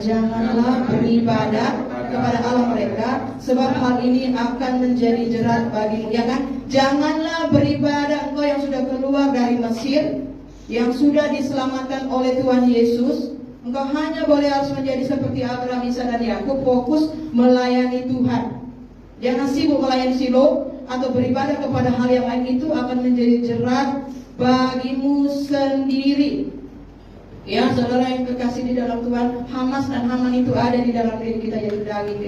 Janganlah beribadah kepada Allah mereka, sebab hal ini akan menjadi jerat bagimu. Ya kan? Janganlah beribadah engkau yang sudah keluar dari Mesir, yang sudah diselamatkan oleh Tuhan Yesus. Engkau hanya boleh harus menjadi seperti Abraham, Ishak dan Yakub, fokus melayani Tuhan. Jangan sibuk melayani Silo atau beribadah kepada hal yang lain, itu akan menjadi jerat bagimu sendiri. Ya, saudara yang kekasih di dalam Tuhan, Hamas dan Haman itu ada di dalam diri kita, yaitu daging,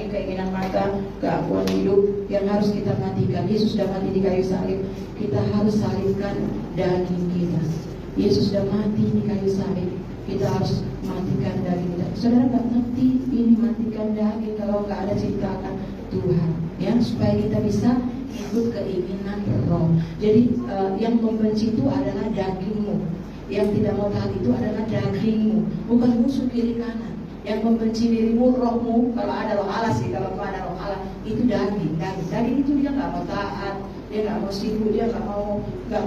keinginan mata, keakuan hidup yang harus kita matikan. Yesus sudah mati di kayu salib, kita harus salibkan daging kita. Yesus sudah mati di kayu salib, kita harus matikan daging kita. Saudara nggak ngerti ini matikan daging kalau nggak ada ciptaan Tuhan, ya, supaya kita bisa ikut keinginan roh. Jadi yang membenci itu adalah dagingmu. Yang tidak mau taat itu adalah dagingmu, bukan musuh kiri kanan. Yang membenci dirimu, rohmu. Kalau ada roh Allah sih, kalau ada roh Allah itu daging. Daging itu dia nggak mau taat, dia nggak mau sibuk, dia nggak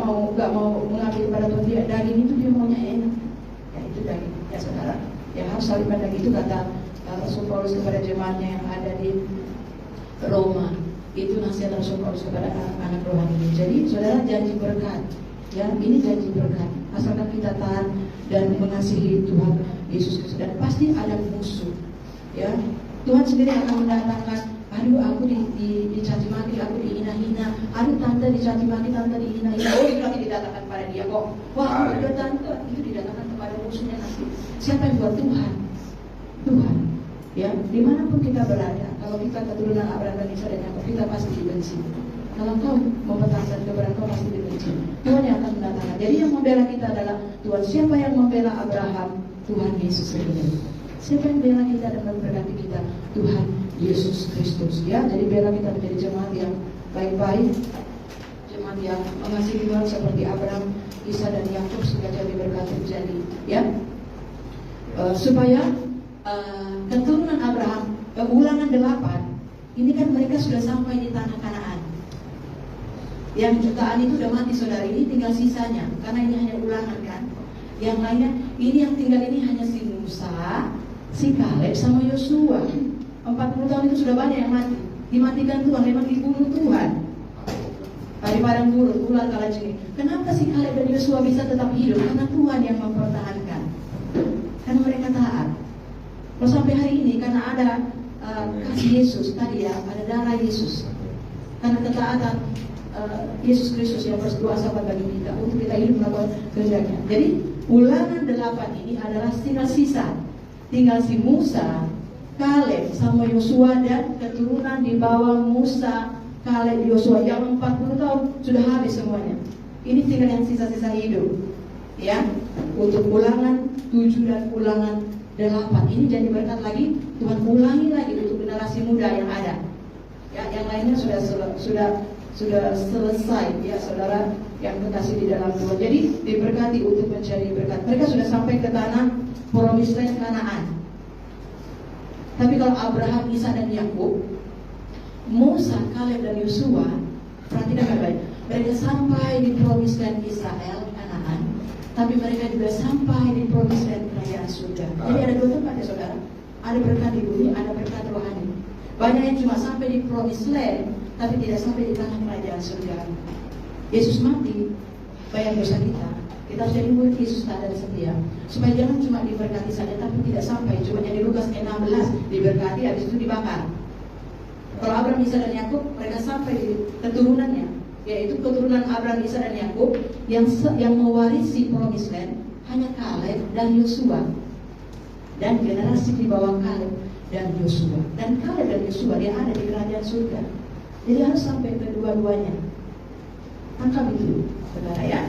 mau mengabdi kepada Tuhan. Dia daging itu dia maunya enak. Ya itu daging. Ya saudara, yang harus salibkan daging itu kata Rasul Paulus kepada jemaatnya yang ada di Roma. Itu nasihat Rasul Paulus kepada anak rohani. Jadi saudara, janji berkat. Ya, ini janji berkat. Asalkan kita taat dan mengasihi Tuhan Yesus Kristus. Dan pasti ada musuh. Ya, Tuhan sendiri akan mendatangkan, aduh aku dicaci maki, aku dihina-hina, aduh tante dicaci maki, tante dihina-hina. Oh, itu nanti didatangkan pada dia kok. Wah, ada tante, itu didatangkan kepada musuhnya nanti. Siapa yang buat? Tuhan. Tuhan. Ya, dimanapun kita berada, kalau kita keturunan Abraham dan Ishak dan Yakub, kita pasti dibenci. Kalau kau mempertahankan kebenaran, kau pasti dibenci. Tuhan yang akan mendatangkan. Jadi yang membela kita adalah Tuhan. Siapa yang membela Abraham? Tuhan Yesus sendiri. Siapa yang membela kita dan memberkati kita? Tuhan Yesus Kristus. Ya, jadi bela kita menjadi jemaat yang baik-baik, jemaat yang mengasihi Tuhan seperti Abraham, Ishak dan Yakub, sehingga jadi berkat terjadi. Ya, supaya keturunan Abraham, Ulangan 8, ini kan mereka sudah sampai di tanah Kanaan. Yang jutaan itu udah mati saudara, ini tinggal sisanya. Karena ini hanya ulangan kan. Yang lainnya, ini yang tinggal ini hanya si Musa, si Kaleb sama Yosua. 40 tahun itu sudah banyak yang mati. Dimatikan Tuhan, memang dibunuh Tuhan. Di padang gurun, ular kalajengking. Kenapa si Kaleb dan Yosua bisa tetap hidup? Karena Tuhan yang mempertahankan. Karena mereka taat. Kalau sampai hari ini, karena ada kasih Yesus tadi ya, ada darah Yesus. Karena ketaatan Yesus Kristus yang berkuasa bagi kita untuk kita hidup melakukan kehendaknya. Jadi Ulangan 8 ini adalah tinggal sisa, tinggal si Musa, Kaleb sama Yosua dan keturunan di bawah Musa, Kaleb, Yosua yang 40 tahun sudah habis semuanya. Ini tinggal yang sisa-sisa hidup. Ya, untuk Ulangan 7 dan Ulangan 8 ini janji berkat lagi, Tuhan ulangi lagi untuk generasi muda yang ada. Ya, yang lainnya sudah selesai ya saudara yang kekasih di dalam Tuhan. Jadi diberkati untuk mencari berkat. Mereka sudah sampai ke tanah Promised Land Kanaan. Tapi kalau Abraham, Ishak dan Yakub, Musa, Kaleb dan Yosua, perhatikan baik-baik. Mereka sampai di Promised Land Israel Kanaan, tapi mereka juga sampai di Promised Land kerajaan surga. Jadi ada dua tempat ya saudara. Ada berkat di bumi, ada berkat rohani. Banyak yang cuma sampai di Promised Land, tapi tidak sampai di tanah kerajaan surga. Yesus mati, bayar dosa kita. Kita harus jadi murid Yesus tak ada setia. Supaya jangan cuma diberkati saja, tapi tidak sampai. Cuma yang di Lukas 16 diberkati, habis itu dibakar. Kalau Abraham, Ishak dan Yakub, mereka sampai di keturunannya, yaitu keturunan Abraham, Ishak dan Yakub yang mewarisi Promised Land hanya Kaleb dan Yosua. Dan generasi di bawah Kaleb dan Yosua. Dan Kaleb dan Yosua dia ada di kerajaan surga. Jadi harus sampai kedua-duanya. Tangkap itu, saudara ya.